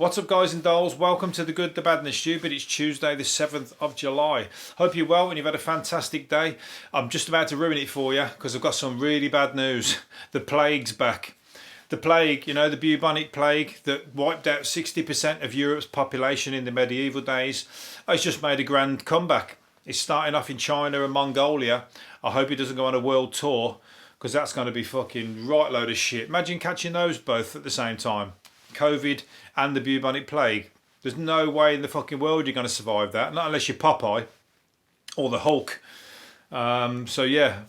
What's up, guys and dolls? Welcome to The Good, The Bad and The Stupid. It's Tuesday the 7th of July. Hope you're well and you've had a fantastic day. I'm just about to ruin it for you because I've got some really bad news. The plague's back. The plague, you know, the bubonic plague that wiped out 60% of Europe's population in the medieval days, has just made a grand comeback. It's starting off in China and Mongolia. I hope it doesn't go on a world tour because that's going to be fucking right load of shit. Imagine catching those both at the same time. COVID and the bubonic plague. There's no way in the fucking world you're going to survive that, not unless you're Popeye or the Hulk. So yeah,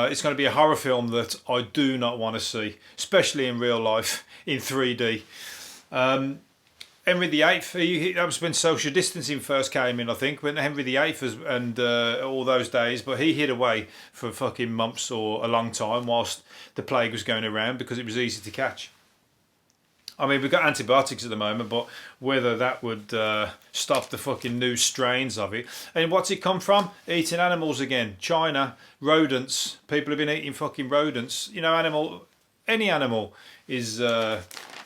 it's going to be a horror film that I do not want to see, especially in real life in 3D. Henry VIII, that was when social distancing first came in, I think, when Henry VIII was, and all those days, but he hid away for fucking months or a long time whilst the plague was going around because it was easy to catch. I mean, we've got antibiotics at the moment, but whether that would stop the fucking new strains of it. And what's it come from? Eating animals again. China, rodents. People have been eating fucking rodents. You know, any animal is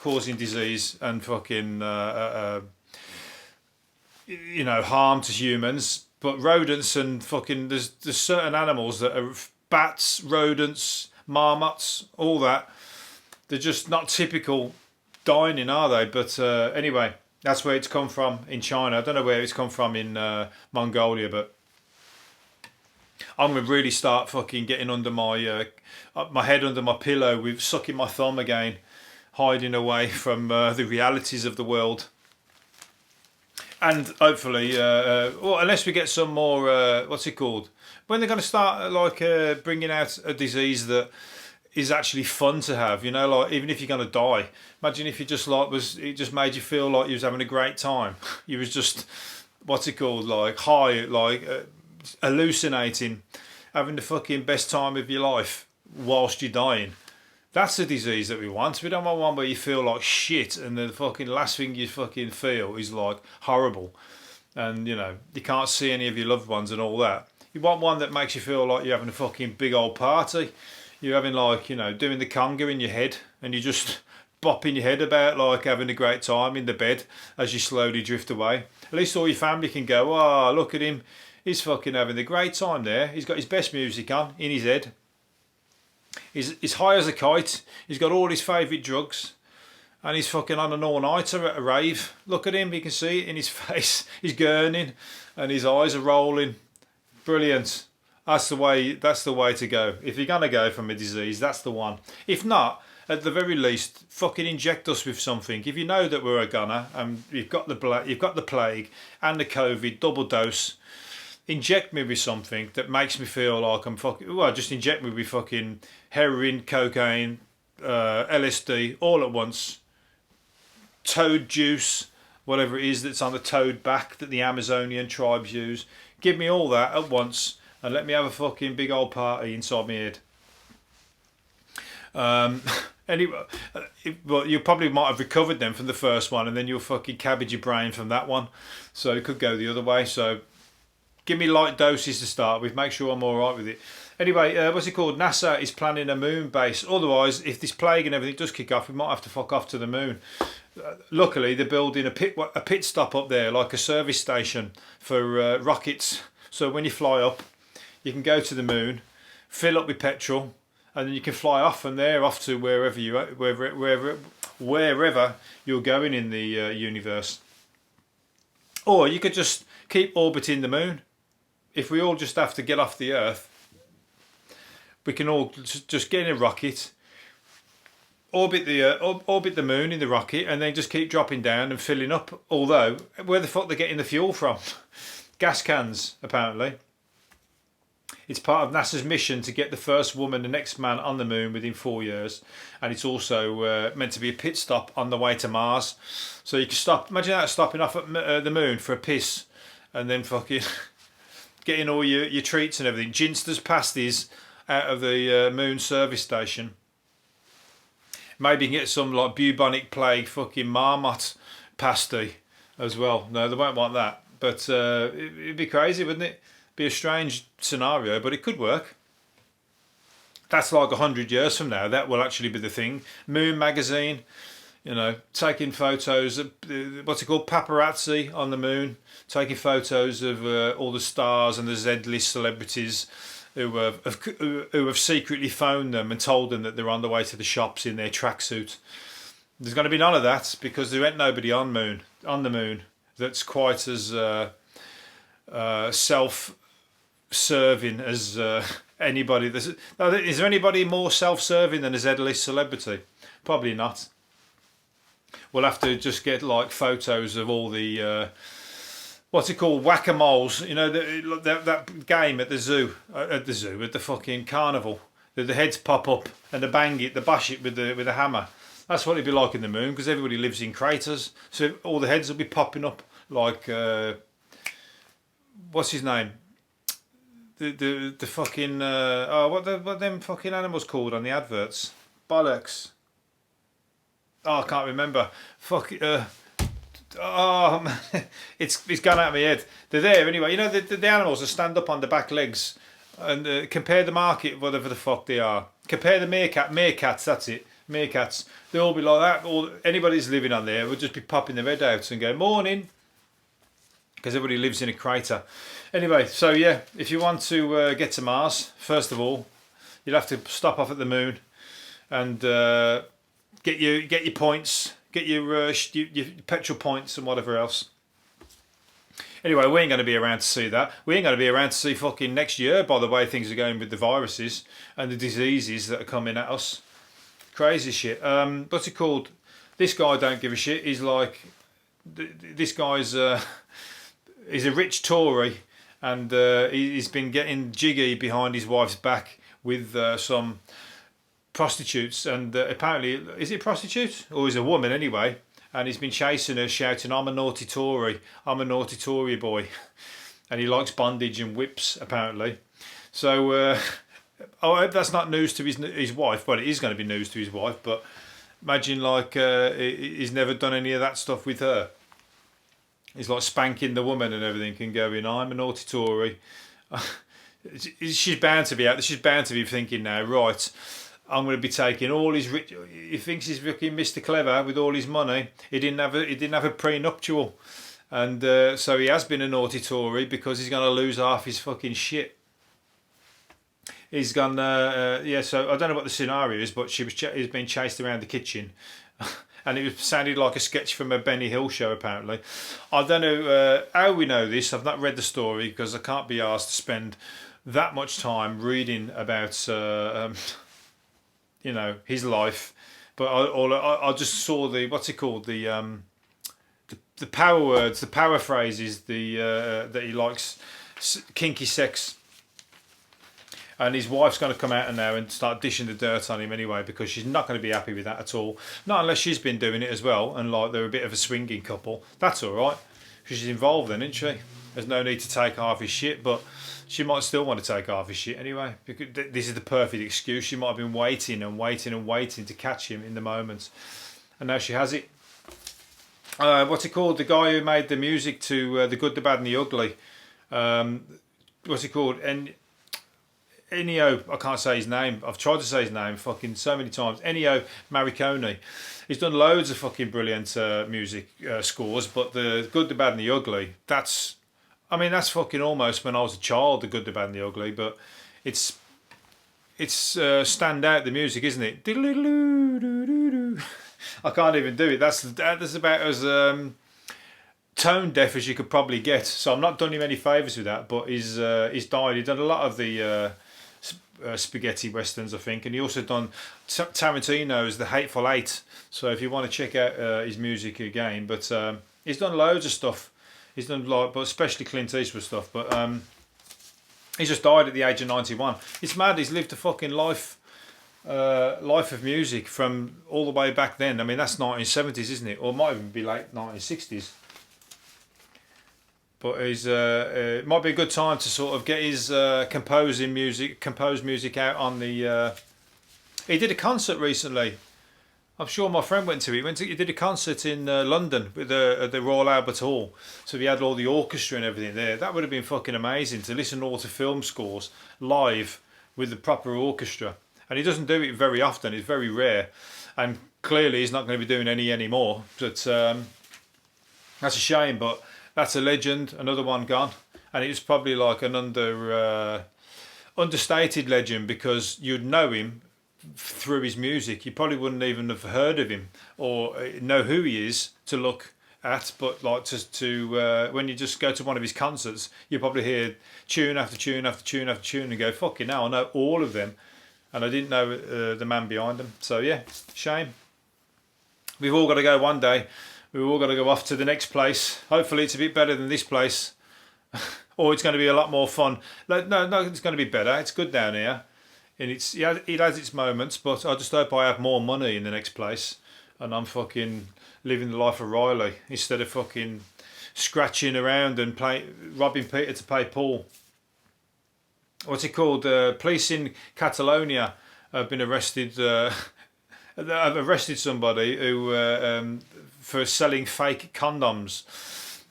causing disease and fucking, you know, harm to humans. But rodents and fucking, there's certain animals that are bats, rodents, marmots, all that. They're just not typical dining, are they? But anyway, that's where it's come from in China. I don't know where it's come from in Mongolia, but I'm gonna really start fucking getting under my head under my pillow with sucking my thumb again, hiding away from the realities of the world. And hopefully, well, unless we get some more, what's it called? When they're gonna start like bringing out a disease that is actually fun to have, you know, like even if you're gonna die, imagine if you just like it just made you feel like you was having a great time. You was just, what's it called, like high, like hallucinating, having the fucking best time of your life whilst you're dying. That's the disease that we want. We don't want one where you feel like shit and the fucking last thing you fucking feel is like horrible, and you know you can't see any of your loved ones and all that. You want one that makes you feel like you're having a fucking big old party. You're having like, you know, doing the conga in your head and you're just bopping your head about like having a great time in the bed as you slowly drift away. At least all your family can go, oh, look at him. He's fucking having a great time there. He's got his best music on in his head. He's high as a kite. He's got all his favourite drugs. And he's fucking on an all-nighter at a rave. Look at him, you can see it in his face. He's gurning and his eyes are rolling. Brilliant. That's the way to go. If you're gonna go from a disease, that's the one. If not, at the very least, fucking inject us with something. If you know that we're a gunner and you've got the plague and the COVID double dose, inject me with something that makes me feel like I'm fucking. Well, just inject me with fucking heroin, cocaine, LSD all at once. Toad juice, whatever it is that's on the toad back that the Amazonian tribes use. Give me all that at once. And let me have a fucking big old party inside my head. Anyway, well, you probably might have recovered them from the first one, and then you'll fucking cabbage your brain from that one. So it could go the other way. So give me light doses to start with. Make sure I'm all right with it. Anyway, what's it called? NASA is planning a moon base. Otherwise, if this plague and everything does kick off, we might have to fuck off to the moon. Luckily, they're building a pit stop up there, like a service station for rockets. So when you fly up, you can go to the moon, fill up with petrol, and then you can fly off from there, off to wherever you're going in the universe. Or you could just keep orbiting the moon. If we all just have to get off the Earth, we can all just get in a rocket, orbit the moon in the rocket, and then just keep dropping down and filling up. Although, where the fuck they're getting the fuel from? Gas cans, apparently. It's part of NASA's mission to get the first woman and next man on the moon within 4 years. And it's also meant to be a pit stop on the way to Mars. So you can stop, imagine that, stopping off at the moon for a piss and then fucking getting all your treats and everything. Ginsters pasties out of the moon service station. Maybe you can get some like bubonic plague fucking marmot pasty as well. No, they won't want that. But it'd be crazy, wouldn't it? Be a strange scenario, but it could work. That's like 100 years from now. That will actually be the thing. Moon magazine, You know, taking photos of what's it called, paparazzi on the moon, taking photos of all the stars and the Z-list celebrities who have secretly phoned them and told them that they're on the way to the shops in their tracksuit. There's going to be none of that because there ain't nobody on the moon that's quite as self-serving as anybody. Is there anybody more self-serving than a Z-list celebrity? Probably not. We'll have to just get like photos of all the what's it called, whack-a-moles. You know, that game at the zoo, at the fucking carnival. The heads pop up and they bash it with a hammer. That's what it'd be like in the moon because everybody lives in craters. So all the heads will be popping up like what's his name? The fucking what them fucking animals called on the adverts? Bollocks. Oh, I can't remember. Fuck. Oh man, it's gone out of my head. They're there anyway. You know the animals that stand up on the back legs and compare the market, whatever the fuck they are. Compare the meerkats. That's it. Meerkats. They'll all be like that. Anybody who's living on there would just be popping their head out and go morning, because everybody lives in a crater. Anyway, so yeah, if you want to get to Mars, first of all, you'll have to stop off at the moon and. Get your points, get your petrol points and whatever else. Anyway, we ain't going to be around to see that. We ain't going to be around to see fucking next year by the way things are going with the viruses and the diseases that are coming at us. Crazy shit. What's it called? This guy don't give a shit. He's like, this guy's he's a rich Tory and he's been getting jiggy behind his wife's back with some prostitutes, and apparently, is it a prostitute or is it a woman anyway? And he's been chasing her, shouting, "I'm a naughty Tory, I'm a naughty Tory boy," and he likes bondage and whips apparently. So I hope that's not news to his wife, but it is going to be news to his wife. But imagine like he's never done any of that stuff with her. He's like spanking the woman and everything and going, "I'm a naughty Tory." She's bound to be out. She's bound to be thinking now, right? I'm going to be taking all his rich. He thinks he's fucking Mr. Clever with all his money. He didn't have a prenuptial, and so he has been a naughty Tory because he's going to lose half his fucking shit. He's gone. Yeah. So I don't know what the scenario is, but he's been chased around the kitchen, and it sounded like a sketch from a Benny Hill show. Apparently, I don't know how we know this. I've not read the story because I can't be asked to spend that much time reading about. You know, his life, but I just saw the what's it called, the power words, the power phrases, that he likes, kinky sex, and his wife's going to come out now and start dishing the dirt on him anyway because she's not going to be happy with that at all. Not unless she's been doing it as well and like they're a bit of a swinging couple. That's all right because she's involved then, isn't she? There's no need to take half his shit, but. She might still want to take half his shit anyway. Because this is the perfect excuse. She might have been waiting and waiting and waiting to catch him in the moment. And now she has it. What's it called? The guy who made the music to The Good, the Bad and the Ugly. What's it called? Ennio, I can't say his name. I've tried to say his name fucking so many times. Ennio Morricone. He's done loads of fucking brilliant music scores. But The Good, the Bad and the Ugly, that's fucking almost when I was a child, The Good, the Bad and the Ugly, but it's stand out the music, isn't it? I can't even do it. That's about as tone deaf as you could probably get. So I'm not done him any favours with that, but he's died. He's done a lot of the spaghetti westerns, I think, and he also done Tarantino's The Hateful Eight. So if you want to check out his music again, but he's done loads of stuff. He's done but especially Clint Eastwood stuff. But he just died at the age of 91. It's mad. He's lived a fucking life of music from all the way back then. I mean, that's 1970s, isn't it? Or it might even be late 1960s. But it might be a good time to sort of get his composed music out on the. He did a concert recently. I'm sure my friend went to it. He did a concert in London with the Royal Albert Hall. So he had all the orchestra and everything there. That would have been fucking amazing to listen all to film scores live with the proper orchestra. And he doesn't do it very often. It's very rare. And clearly he's not going to be doing any anymore. But that's a shame. But that's a legend. Another one gone, and it was probably like an understated legend, because you'd know him through his music. You probably wouldn't even have heard of him or know who he is to look at, but like to when you just go to one of his concerts, you probably hear tune after tune after tune after tune and go, fucking hell, I know all of them, and I didn't know the man behind them. So yeah, shame. We've all got to go one day. We've all got to go off to the next place. Hopefully it's a bit better than this place. Or it's going to be a lot more fun. No, it's going to be better. It's good down here, and it has its moments. But I just hope I have more money in the next place, and I'm fucking living the life of Riley instead of fucking scratching around and robbing Peter to pay Paul. What's it called? Police in Catalonia have been arrested. Have arrested somebody who for selling fake condoms.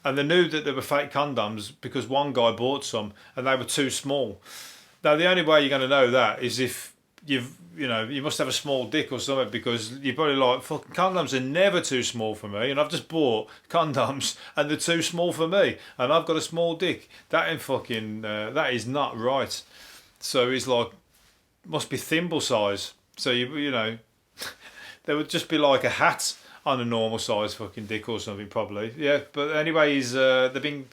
And they knew that they were fake condoms because one guy bought some and they were too small. Now the only way you're going to know that is if you must have a small dick or something, because you're probably like, fucking condoms are never too small for me, and I've just bought condoms and they're too small for me, and I've got a small dick. That ain't fucking that is not right. So he's like, must be thimble size. So you know, there would just be like a hat on a normal size fucking dick or something, probably. Yeah, but anyway, they've been,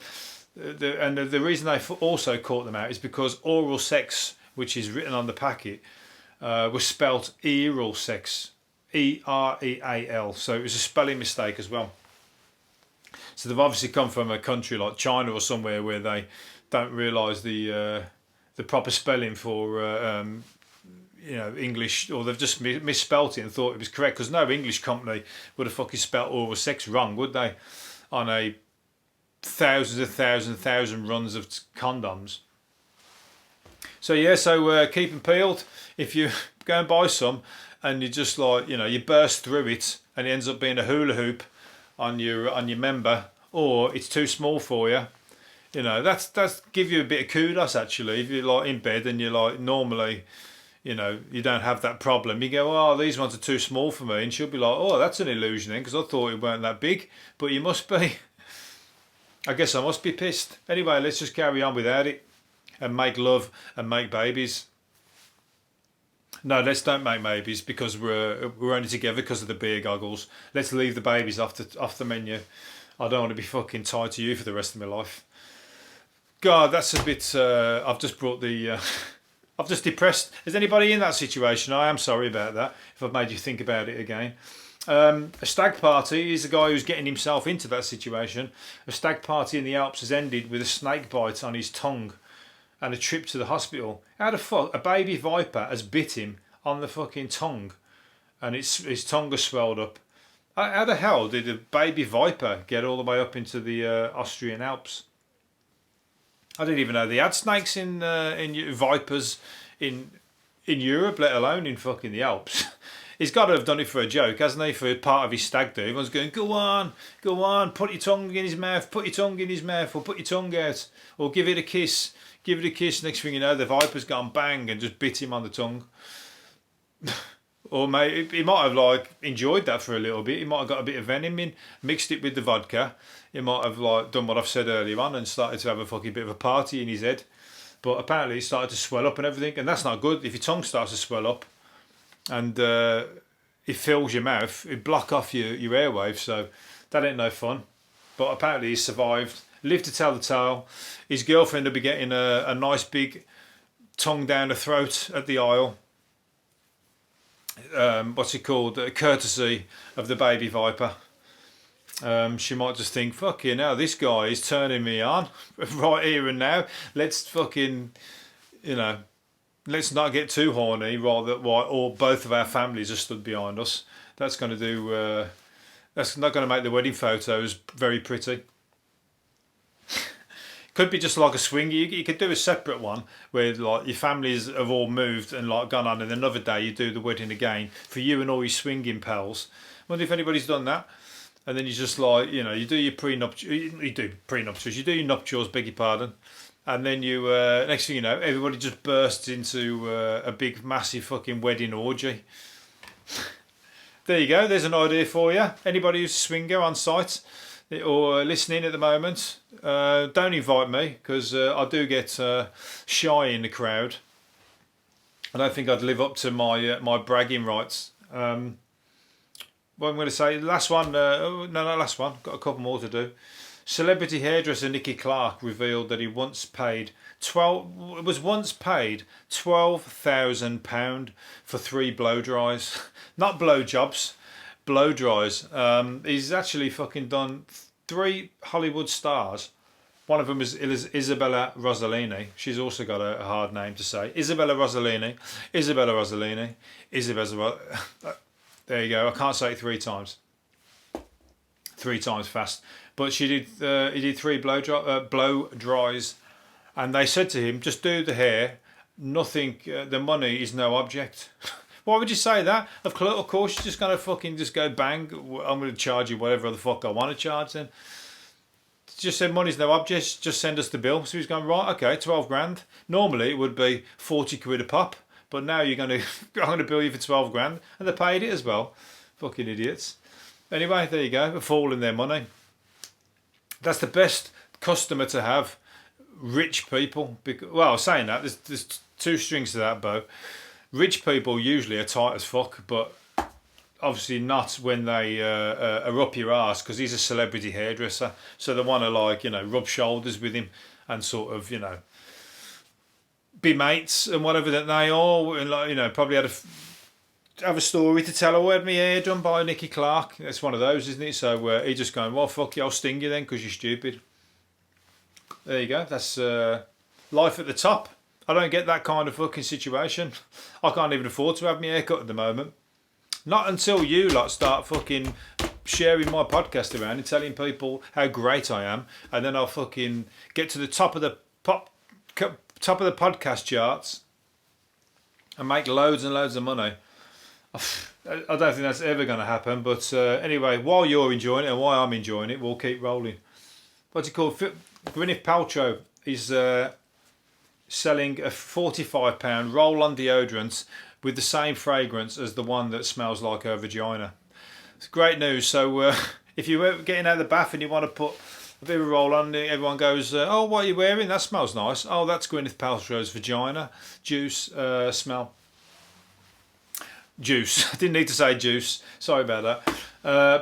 and the reason they also caught them out is because oral sex, which is written on the packet, was spelt eral sex, E-R-E-A-L. So it was a spelling mistake as well. So they've obviously come from a country like China or somewhere where they don't realise the proper spelling for English, or they've just misspelt it and thought it was correct, because no English company would have fucking spelt oral sex wrong, would they? On a thousand runs of condoms. So yeah, keep them peeled. If you go and buy some and you just like, you burst through it and it ends up being a hula hoop on your member, or it's too small for you, that's give you a bit of kudos actually. If you're like in bed and you're like normally, you don't have that problem, you go, oh, these ones are too small for me, and she'll be like, oh, that's an illusion then, because I thought it weren't that big, but you must be. I guess I must be pissed. Anyway, let's just carry on without it and make love and make babies. No, let's don't make babies, because we're only together because of the beer goggles. Let's leave the babies off the menu. I don't want to be fucking tied to you for the rest of my life. God, that's a bit. I've just brought the. I've just depressed. Is anybody in that situation? I am sorry about that, if I've made you think about it again. A stag party is a guy who's getting himself into that situation. A stag party in the Alps has ended with a snake bite on his tongue and a trip to the hospital. How the fuck? A baby viper has bit him on the fucking tongue, and his tongue has swelled up. How the hell did a baby viper get all the way up into the Austrian Alps? I didn't even know they had snakes in vipers in Europe, let alone in fucking the Alps. He's got to have done it for a joke, hasn't he? For part of his stag do. Everyone's going, go on, put your tongue in his mouth, or put your tongue out, or give it a kiss. Give it a kiss. Next thing you know, the viper's gone bang and just bit him on the tongue. Or maybe he might have like enjoyed that for a little bit. He might have got a bit of venom in, mixed it with the vodka. He might have like done what I've said earlier on and started to have a fucking bit of a party in his head. But apparently he started to swell up and everything, and that's not good. If your tongue starts to swell up and it fills your mouth, it block off your airwaves, so that ain't no fun. But apparently he survived, lived to tell the tale. His girlfriend will be getting a nice big tongue down the throat at the aisle. What's it called? Courtesy of the baby viper. She might just think, fucking hell, this guy is turning me on right here and now. Let's fucking, let's not get too horny or both of our families are stood behind us. That's going to do, that's not going to make the wedding photos very pretty. Could be just like a swing. You could do a separate one where like your families have all moved and like gone on, and another day you do the wedding again for you and all your swinging pals. Wonder if anybody's done that. And then you just like, you do your prenuptials, you do your nuptials, beg your pardon. And then you, next thing you know, everybody just bursts into a big, massive fucking wedding orgy. there you go. There's an idea for you. Anybody who's a swinger on site or listening at the moment, don't invite me because I do get shy in the crowd. I don't think I'd live up to my my bragging rights. What I'm going to say, last one. No, last one. Got a couple more to do. Celebrity hairdresser Nicky Clarke revealed that he once paid £12,000 for 3 blow dries, not blow jobs, blow dries. He's actually fucking done 3 Hollywood stars. One of them is Isabella Rossellini. She's also got a hard name to say. Isabella Rossellini. There you go. I can't say it 3 times. 3 times fast. But she did. He did 3 blow dries, and they said to him, "Just do the hair. Nothing. The money is no object." Why would you say that? Of course, you're just gonna fucking just go bang. I'm gonna charge you whatever the fuck I want to charge. Then just said money's no object. Just send us the bill. So he's going, right. Okay, 12 grand. Normally it would be 40 quid a pop, but now you're gonna I'm gonna bill you for 12 grand, and they paid it as well. Fucking idiots. Anyway, there you go. A fall in their money. That's the best customer to have. Rich people. Well, saying that, there's 2 strings to that bow. Rich people usually are tight as fuck, but obviously not when they are up your arse, because he's a celebrity hairdresser. So they want to, like, you know, rub shoulders with him and sort of, you know, be mates and whatever that they are. And, like, you know, probably have a story to tell. I had my hair done by Nicky Clarke. That's one of those, isn't it? So he just going, well, fuck you, I'll sting you then because you're stupid. There you go. That's life at the top. I don't get that kind of fucking situation. I can't even afford to have my hair cut at the moment. Not until you lot start fucking sharing my podcast around and telling people how great I am, and then I'll fucking get to the top of the podcast charts and make loads and loads of money. I don't think that's ever going to happen, but anyway, while you're enjoying it and while I'm enjoying it, we'll keep rolling. What's it called? Gwyneth Paltrow is selling a £45 roll-on deodorant with the same fragrance as the one that smells like her vagina. It's great news. So if you're getting out of the bath and you want to put a bit of a roll-on, everyone goes, oh, what are you wearing? That smells nice. Oh, that's Gwyneth Paltrow's vagina juice smell. Juice. I didn't need to say juice. Sorry about that.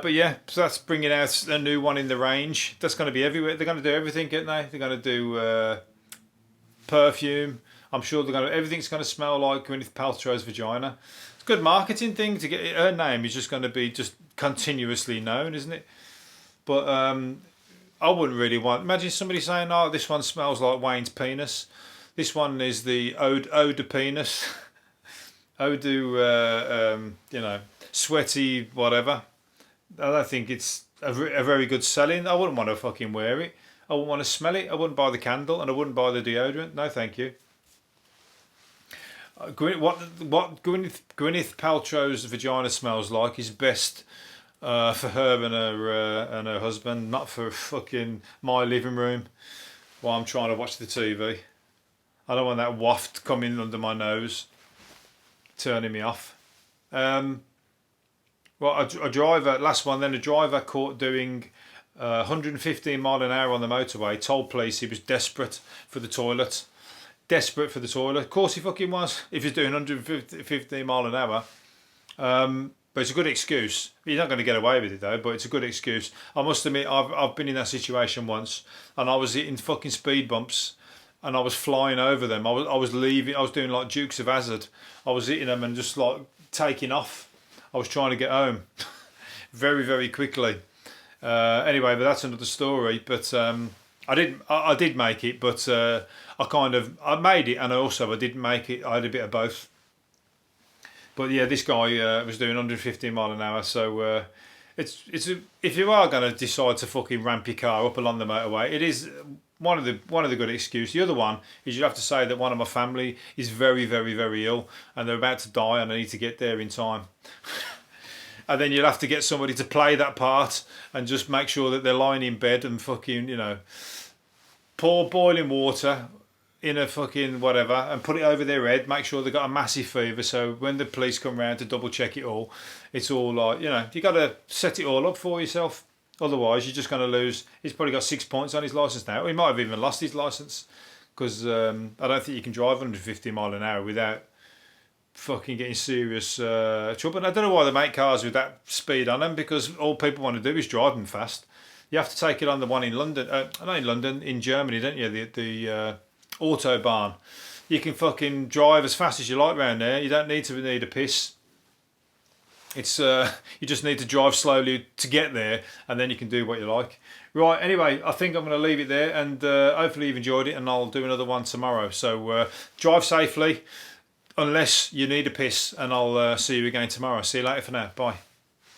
But yeah, so that's bringing out a new one in the range. That's going to be everywhere. They're going to do everything, aren't they? They're going to do perfume. I'm sure everything's going to smell like Gwyneth Paltrow's vagina. It's a good marketing thing to get her name is just going to be just continuously known, isn't it? But I wouldn't really want. Imagine somebody saying, "Oh, this one smells like Wayne's penis. This one is the eau de penis." Eau de, you know, sweaty whatever. I don't think it's a very good selling. I wouldn't want to fucking wear it. I wouldn't want to smell it. I wouldn't buy the candle, and I wouldn't buy the deodorant. No, thank you. What Gwyneth Paltrow's vagina smells like is best for her and her husband, not for fucking my living room while I'm trying to watch the TV. I don't want that waft coming under my nose, turning me off. Well, a driver, last one then, a driver caught doing 115 mile an hour on the motorway told police he was desperate for the toilet. Desperate for the toilet. Of course he fucking was, if he's doing 115 mile an hour. But it's a good excuse. You're not going to get away with it though, but it's a good excuse. I must admit, I've been in that situation once, and I was hitting fucking speed bumps, and I was flying over them. I was leaving. I was doing like Dukes of Hazzard. I was hitting them and just like taking off. I was trying to get home very, very quickly. Anyway, but that's another story. But I did make it, but I made it, and I didn't make it. I had a bit of both. But yeah, this guy was doing 115 mile an hour. So if you are going to decide to fucking ramp your car up along the motorway, it is one of the good excuses. The other one is you have to say that one of my family is very, very, very ill, and they're about to die, and I need to get there in time. And then you'll have to get somebody to play that part and just make sure that they're lying in bed and fucking, you know, pour boiling water in a fucking whatever and put it over their head, make sure they've got a massive fever, so when the police come round to double check it all, it's all like, you know, you got to set it all up for yourself. Otherwise, you're just going to lose. He's probably got 6 points on his licence now. He might have even lost his licence because I don't think you can drive 150 mile an hour without fucking getting serious trouble. And I don't know why they make cars with that speed on them, because all people want to do is drive them fast. You have to take it on the one in London, not in London, in Germany, don't you? The Autobahn. You can fucking drive as fast as you like round there. You don't need a piss. It's you just need to drive slowly to get there, and then you can do what you like. Right, anyway, I think I'm going to leave it there, and hopefully you've enjoyed it, and I'll do another one tomorrow. So drive safely, unless you need a piss, and I'll see you again tomorrow. See you later for now. Bye.